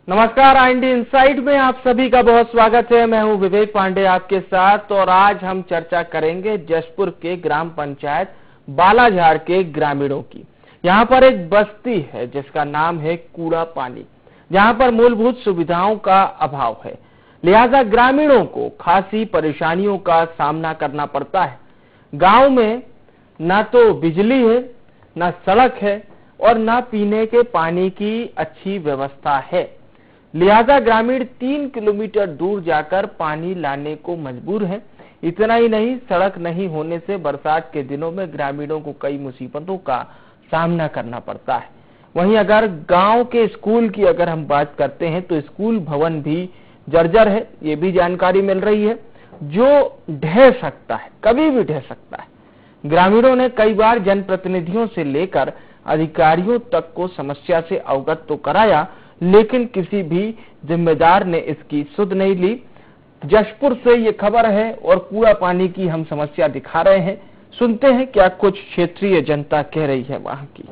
नमस्कार, IND insight में आप सभी का बहुत स्वागत है। मैं हूं विवेक पांडे आपके साथ और आज हम चर्चा करेंगे जशपुर के ग्राम पंचायत बालाझाड़ के ग्रामीणों की। यहां पर एक बस्ती है जिसका नाम है कूड़ा पानी, जहां पर मूलभूत सुविधाओं का अभाव है, लिहाजा ग्रामीणों को खासी परेशानियों का सामना करना पड़ता है। गांव में ना तो बिजली है, ना सड़क है और ना पीने के पानी की अच्छी व्यवस्था है, लिहाजा ग्रामीण 3 किलोमीटर दूर जाकर पानी लाने को मजबूर हैं। इतना ही नहीं, सड़क नहीं होने से बरसात के दिनों में ग्रामीणों को कई मुसीबतों का सामना करना पड़ता है। वहीं अगर गांव के स्कूल की अगर हम बात करते हैं तो स्कूल भवन भी जर्जर है, ये भी जानकारी मिल रही है, जो ढह सकता है, कभी भी ढह सकता है। ग्रामीणों ने कई बार जनप्रतिनिधियों से लेकर अधिकारियों तक को समस्या से अवगत तो कराया, लेकिन किसी भी जिम्मेदार ने इसकी सुध नहीं ली। जशपुर से ये खबर है और कूड़ा पानी की हम समस्या दिखा रहे हैं। सुनते हैं क्या कुछ क्षेत्रीय जनता कह रही है वहां की।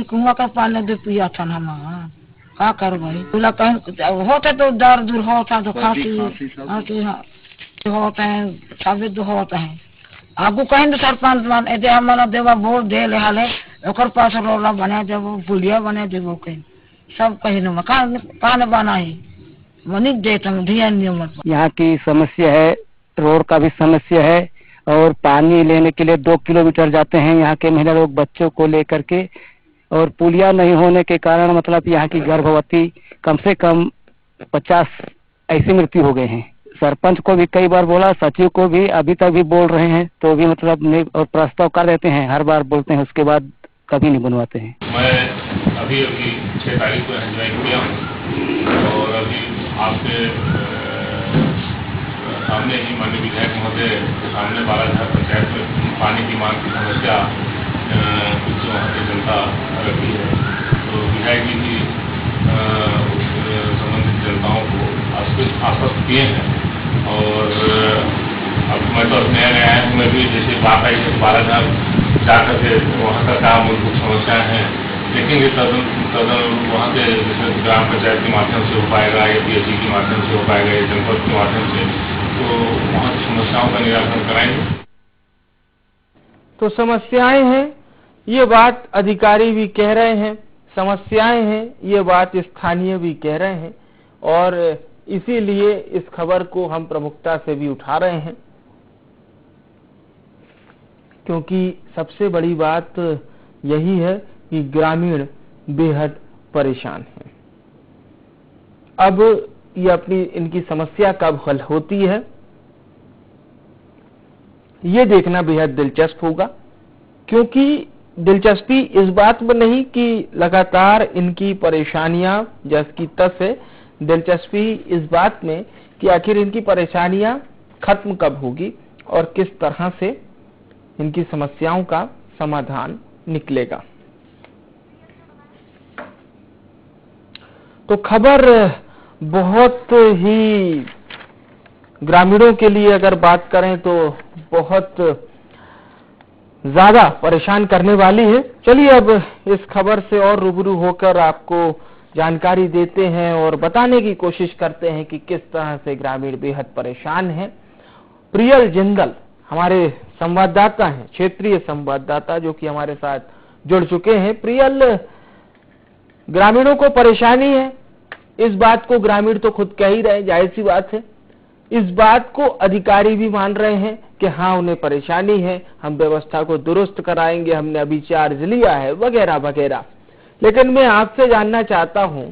कुआं का पानी दे पिया था हम का कर भाई तुला कहीं होते तो दर दूर होता तो खांसी होता है, तबियत होता है। आगू कहीं तो सरपंच मान एदे हमारा देवा वोट दे ले हाले ओकर पास रोला बना देबो, पुलिया बना देबो, कहीं सब कहीं न कान बनाई मनी देता ध्यान नहीं मत। यहाँ की समस्या है, रोड का भी समस्या है और पानी लेने के लिए 2 किलोमीटर जाते हैं यहाँ के महिला लोग बच्चों को लेकर के, और पुलिया नहीं होने के कारण मतलब यहाँ की गर्भवती कम से कम 50 ऐसी मृत्यु हो गए हैं। सरपंच को भी कई बार बोला, सचिव को भी अभी तक भी बोल रहे हैं तो भी मतलब नहीं, और प्रस्ताव कर देते हैं, हर बार बोलते हैं, उसके बाद कभी नहीं बनवाते हैं। मैं अभी 6 तारीख को ज्वाइन किया हूँ और अभी आपके सामने ही माननीय विधायक महोदय के सामने बालाझाड़ पंचायत में पानी की मांग की समस्या कुछ वहाँ की जनता रखी है, तो विधायक जी भी संबंधित जनताओं को आश्वस्त किए हैं। और अब मैं तो नया नया है, मैं भी जैसे बात आई है बालाझाड़ जाकर के वहाँ का काम मूलभूत समस्याएं हैं, लेकिन ये तदन वहाँ के जैसे ग्राम पंचायत के माध्यम से हो पाएगा या PSC के माध्यम से हो पाएगा या जनपद के माध्यम से, तो वहाँ की समस्याओं का निराकरण कराएंगे। तो समस्याएं हैं, ये बात अधिकारी भी कह रहे हैं, समस्याएं हैं, ये बात स्थानीय भी कह रहे हैं, और इसीलिए इस खबर को हम प्रमुखता से भी उठा रहे हैं, क्योंकि सबसे बड़ी बात यही है कि ग्रामीण बेहद परेशान हैं। अब ये अपनी इनकी समस्या कब हल होती है ये देखना बेहद दिलचस्प होगा, क्योंकि दिलचस्पी इस बात में नहीं कि लगातार इनकी परेशानियां जस की तस है, दिलचस्पी इस बात में कि आखिर इनकी परेशानियां खत्म कब होगी और किस तरह से इनकी समस्याओं का समाधान निकलेगा। तो खबर बहुत ही ग्रामीणों के लिए अगर बात करें तो बहुत ज्यादा परेशान करने वाली है। चलिए अब इस खबर से और रूबरू होकर आपको जानकारी देते हैं और बताने की कोशिश करते हैं कि किस तरह से ग्रामीण बेहद परेशान हैं। प्रियल जिंदल हमारे संवाददाता हैं, क्षेत्रीय संवाददाता, जो कि हमारे साथ जुड़ चुके हैं। प्रियल, ग्रामीणों को परेशानी है, इस बात को ग्रामीण तो खुद कह ही रहे, जाहिर सी बात है। इस बात को अधिकारी भी मान रहे हैं कि हाँ उन्हें परेशानी है, हम व्यवस्था को दुरुस्त कराएंगे, हमने अभी चार्ज लिया है, वगैरह वगैरह। लेकिन मैं आपसे जानना चाहता हूं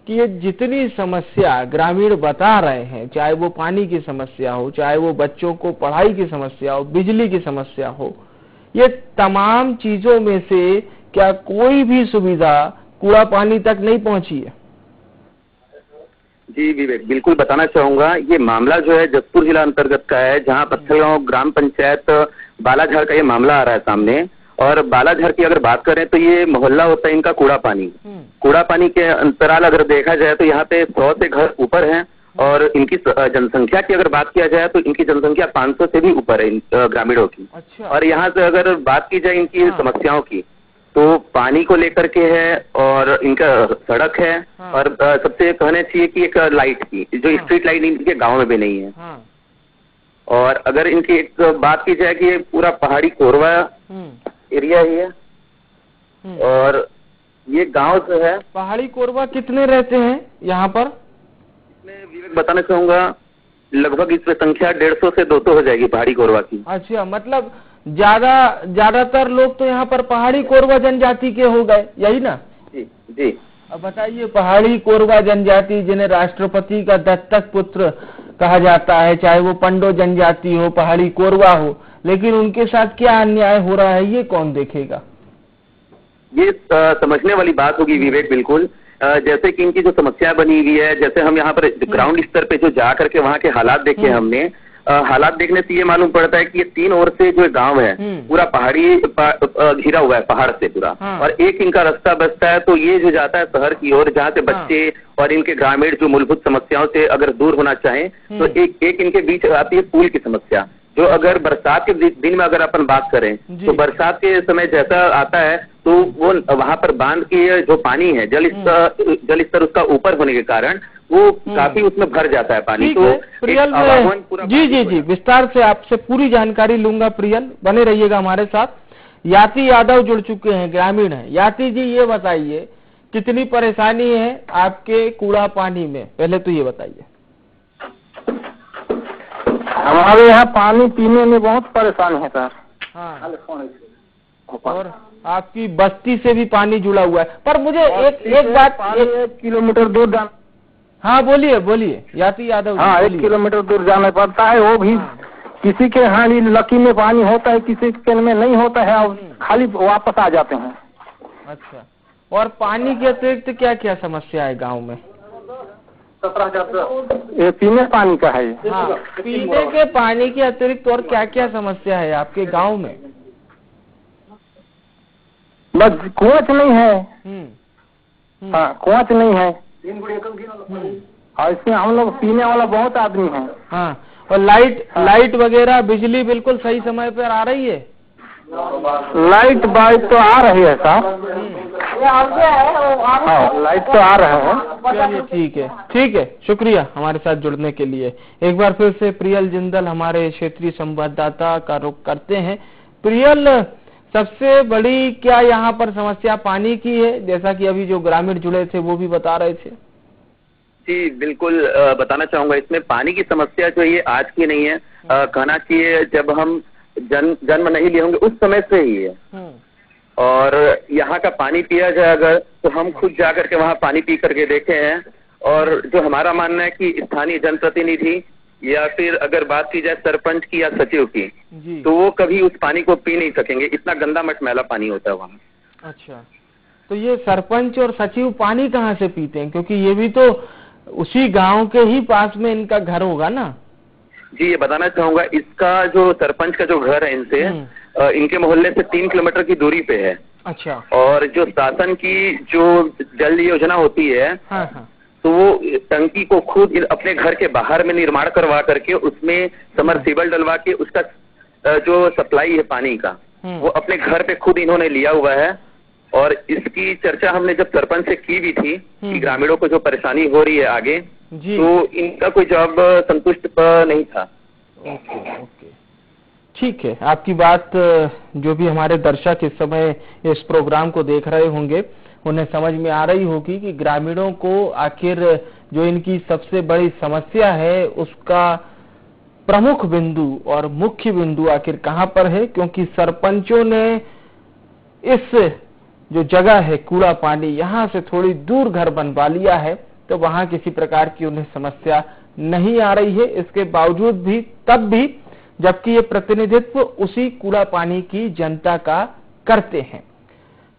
कि ये जितनी समस्या ग्रामीण बता रहे हैं, चाहे वो पानी की समस्या हो, चाहे वो बच्चों को पढ़ाई की समस्या हो, बिजली की समस्या हो, ये तमाम चीजों में से क्या कोई भी सुविधा कूड़ा पानी तक नहीं पहुंची है? जी विवेक, बिल्कुल बताना चाहूंगा। ये मामला जो है जशपुर जिला अंतर्गत का है, जहां पत्थलगांव ग्राम पंचायत बालाझाड़ का ये मामला आ रहा है सामने। और बालाझाड़ की अगर बात करें तो ये मोहल्ला होता है इनका कूड़ा पानी। कूड़ा पानी के अंतराल अगर देखा जाए तो यहाँ पे 100 से घर ऊपर हैं और इनकी जनसंख्या की अगर बात किया जाए तो इनकी जनसंख्या 500 से भी ऊपर है ग्रामीणों की। अच्छा। और यहाँ से अगर बात की जाए इनकी समस्याओं की, तो पानी को लेकर के है और इनका सड़क है, और सबसे कहना चाहिए कि एक लाइट की, जो स्ट्रीट लाइट इनके गाँव में भी नहीं है। और अगर इनकी एक बात की जाए कि ये पूरा पहाड़ी कोरवा एरिया ही है, और ये गांव जो है पहाड़ी कोरबा कितने रहते हैं यहाँ पर? मैं विवेक बताना चाहूंगा, लगभग इस पे संख्या 150 से 200 हो जाएगी पहाड़ी कोरवा की। अच्छा, मतलब ज्यादातर लोग तो यहाँ पर पहाड़ी कोरबा जनजाति के हो गए, यही ना? जी जी। अब बताइए, पहाड़ी कोरबा जनजाति जिन्हें राष्ट्रपति का दत्तक पुत्र कहा जाता है, चाहे वो पंडो जनजाति हो, पहाड़ी कोरबा हो, लेकिन उनके साथ क्या अन्याय हो रहा है ये कौन देखेगा? ये समझने वाली बात होगी विवेक, बिल्कुल। जैसे कि इनकी जो समस्या बनी हुई है, जैसे हम यहाँ पर ग्राउंड स्तर पे जो जा करके वहाँ के हालात देखे हमने, हालात देखने से ये मालूम पड़ता है कि ये 3 ओर से जो गांव है पूरा पहाड़ी घिरा हुआ है पहाड़ से पूरा, और एक इनका रास्ता बचता है, तो ये जो जाता है शहर की ओर, जहाँ से बच्चे और इनके ग्रामीण जो मूलभूत समस्याओं से अगर दूर होना चाहें, तो एक इनके बीच आती है पुल की समस्या। जो अगर बरसात के दिन में अगर अपन बात करें, तो बरसात के समय जैसा आता है, तो वो वहाँ पर बांध के जो पानी है, जल स्तर उसका ऊपर होने के कारण वो काफी उसमें भर जाता है पानी। तो प्रियल, जी, विस्तार से आपसे पूरी जानकारी लूंगा। प्रियल, बने रहिएगा हमारे साथ। याति यादव जुड़ चुके हैं, ग्रामीण है। याति जी, ये बताइए कितनी परेशानी है आपके कूड़ा पानी में, पहले तो ये बताइए। हमारे यहाँ पानी पीने में बहुत परेशानी है सर। हाँ, और आपकी बस्ती से भी पानी जुड़ा हुआ है। पर मुझे एक बात, 1 किलोमीटर दूर जाना। हाँ, बोलिए याति यादव। हाँ, 1 किलोमीटर दूर जाना पड़ता है, वो भी किसी के यहाँ लकी में पानी होता है, किसी के में नहीं होता है, और खाली वापस आ जाते हैं। अच्छा, और पानी के अतिरिक्त क्या क्या समस्या है गाँव में? ये पीने पानी का है। हाँ, पीने के पानी के अतिरिक्त और क्या क्या समस्या है आपके गांव में? बस कुआं नहीं है। हाँ, कुआं नहीं है, और इसमें हम लोग पीने वाला बहुत आदमी है। हाँ, और लाइट वगैरह बिजली बिल्कुल सही समय पर आ रही है? लाइट तो आ रही है साहब। हाँ, लाइट तो आ रहा है। चलिए, ठीक है, शुक्रिया हमारे साथ जुड़ने के लिए। एक बार फिर से प्रियल जिंदल हमारे क्षेत्रीय संवाददाता का रुख करते हैं। प्रियल, सबसे बड़ी क्या यहाँ पर समस्या पानी की है, जैसा कि अभी जो ग्रामीण जुड़े थे वो भी बता रहे थे? जी बिल्कुल, बताना चाहूंगा, इसमें पानी की समस्या जो ये आज की नहीं है, कहना चाहिए जब हम जन्म नहीं लिए होंगे उस समय से ही है। और यहाँ का पानी पिया जाए अगर, तो हम खुद जा करके वहाँ पानी पी करके देखे हैं, और जो हमारा मानना है कि स्थानीय जनप्रतिनिधि या फिर अगर बात की जाए सरपंच की या सचिव की, तो वो कभी उस पानी को पी नहीं सकेंगे, इतना गंदा मटमैला पानी होता है वहाँ। अच्छा, तो ये सरपंच और सचिव पानी कहाँ से पीते हैं, क्योंकि ये भी तो उसी गांव के ही पास में इनका घर होगा ना? जी, ये बताना चाहूंगा, इसका जो सरपंच का जो घर है इनसे इनके मोहल्ले से 3 किलोमीटर की दूरी पे है। अच्छा, और जो शासन की जो जल योजना होती है, तो वो टंकी को खुद अपने घर के बाहर में निर्माण करवा करके उसमें समरसीबल डलवा के उसका जो सप्लाई है पानी का, वो अपने घर पे खुद इन्होंने लिया हुआ है। और इसकी चर्चा हमने जब सरपंच से की भी थी कि ग्रामीणों को जो परेशानी हो रही है आगे, तो इनका कोई जवाब संतुष्ट नहीं था। ओके, ठीक है, आपकी बात जो भी हमारे दर्शक इस समय इस प्रोग्राम को देख रहे होंगे उन्हें समझ में आ रही होगी कि ग्रामीणों को आखिर जो इनकी सबसे बड़ी समस्या है उसका प्रमुख बिंदु और मुख्य बिंदु आखिर कहां पर है, क्योंकि सरपंचों ने इस जो जगह है कूड़ा पानी, यहाँ से थोड़ी दूर घर बनवा लिया है, तो वहां किसी प्रकार की उन्हें समस्या नहीं आ रही है। इसके बावजूद भी, तब भी, जबकि ये प्रतिनिधित्व उसी कूड़ा पानी की जनता का करते हैं।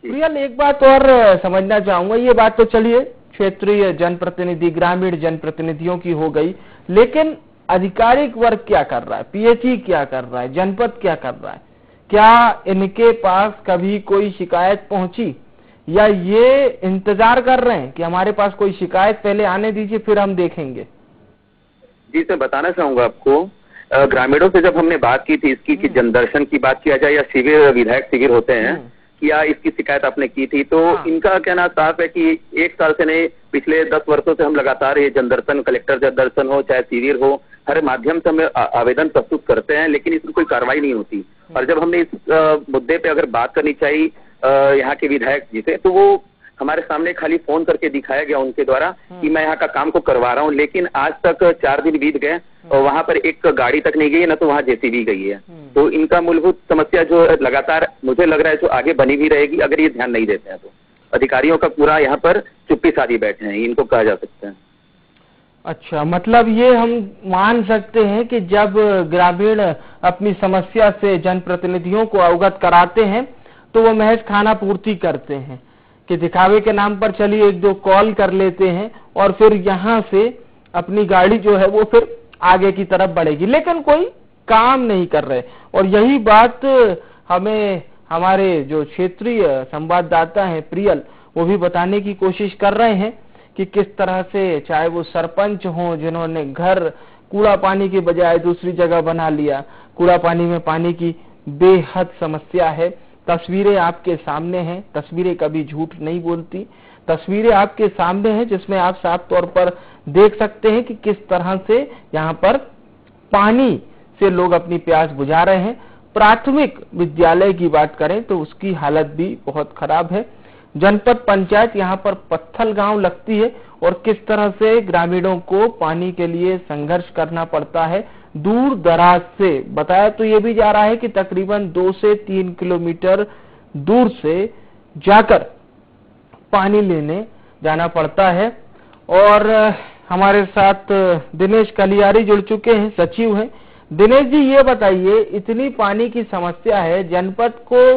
प्रियल, एक बात और समझना चाहूंगा, ये बात तो चलिए क्षेत्रीय जनप्रतिनिधि, ग्रामीण जनप्रतिनिधियों की हो गई, लेकिन आधिकारिक वर्ग क्या कर रहा है, पीएचई क्या कर रहा है, जनपद क्या कर रहा है? क्या इनके पास कभी कोई शिकायत पहुंची, या ये इंतजार कर रहे हैं कि हमारे पास कोई शिकायत पहले आने दीजिए फिर हम देखेंगे? जी, मैं बताना चाहूंगा आपको, ग्रामीणों से जब हमने बात की थी इसकी कि जनदर्शन की बात किया जाए या शिविर, विधायक शिविर होते हैं, क्या इसकी शिकायत आपने की थी, तो इनका कहना साफ है कि 1 साल से नहीं, पिछले 10 वर्षों से हम लगातार ये जनदर्शन, कलेक्टर जनदर्शन हो चाहे शिविर हो, हर माध्यम से हमें आवेदन प्रस्तुत करते हैं, लेकिन इसमें कोई कार्रवाई नहीं होती। और जब हमने इस मुद्दे पे अगर बात करनी चाहिए यहाँ के विधायक जी से, तो वो हमारे सामने खाली फोन करके दिखाया गया उनके द्वारा कि मैं यहाँ का काम को करवा रहा हूँ, लेकिन आज तक 4 दिन बीत गए और वहां पर एक गाड़ी तक नहीं गई है, ना तो वहां जेसीबी गई है। तो इनका मूलभूत समस्या जो लगातार मुझे लग रहा है जो आगे बनी भी रहेगी अगर ये ध्यान नहीं देते हैं तो। अधिकारियों का पूरा यहाँ पर चुप्पी साधी बैठे हैं, इनको कहा जा सकता है। अच्छा, मतलब ये हम मान सकते हैं कि जब ग्रामीण अपनी समस्या से जनप्रतिनिधियों को अवगत कराते हैं तो वो महज खाना पूर्ति करते हैं कि दिखावे के नाम पर चलिए 1-2 कॉल कर लेते हैं और फिर यहाँ से अपनी गाड़ी जो है वो फिर आगे की तरफ बढ़ेगी, लेकिन कोई काम नहीं कर रहे। और यही बात हमें हमारे जो क्षेत्रीय संवाददाता हैं प्रियल, वो भी बताने की कोशिश कर रहे हैं कि किस तरह से, चाहे वो सरपंच हों जिन्होंने घर कूड़ा पानी के बजाय दूसरी जगह बना लिया, कूड़ा पानी में पानी की बेहद समस्या है। तस्वीरें आपके सामने हैं, तस्वीरें कभी झूठ नहीं बोलती, तस्वीरें आपके सामने हैं जिसमें आप साफ तौर पर देख सकते हैं कि किस तरह से यहाँ पर पानी से लोग अपनी प्यास बुझा रहे हैं। प्राथमिक विद्यालय की बात करें तो उसकी हालत भी बहुत खराब है। जनपद पंचायत यहाँ पर पत्थल गांव लगती है और किस तरह से ग्रामीणों को पानी के लिए संघर्ष करना पड़ता है दूर दराज से। बताया तो ये भी जा रहा है कि तकरीबन 2 से 3 किलोमीटर दूर से जाकर पानी लेने जाना पड़ता है। और हमारे साथ दिनेश कलियारी जुड़ चुके हैं, सचिव हैं। दिनेश जी, ये बताइए, इतनी पानी की समस्या है, जनपद को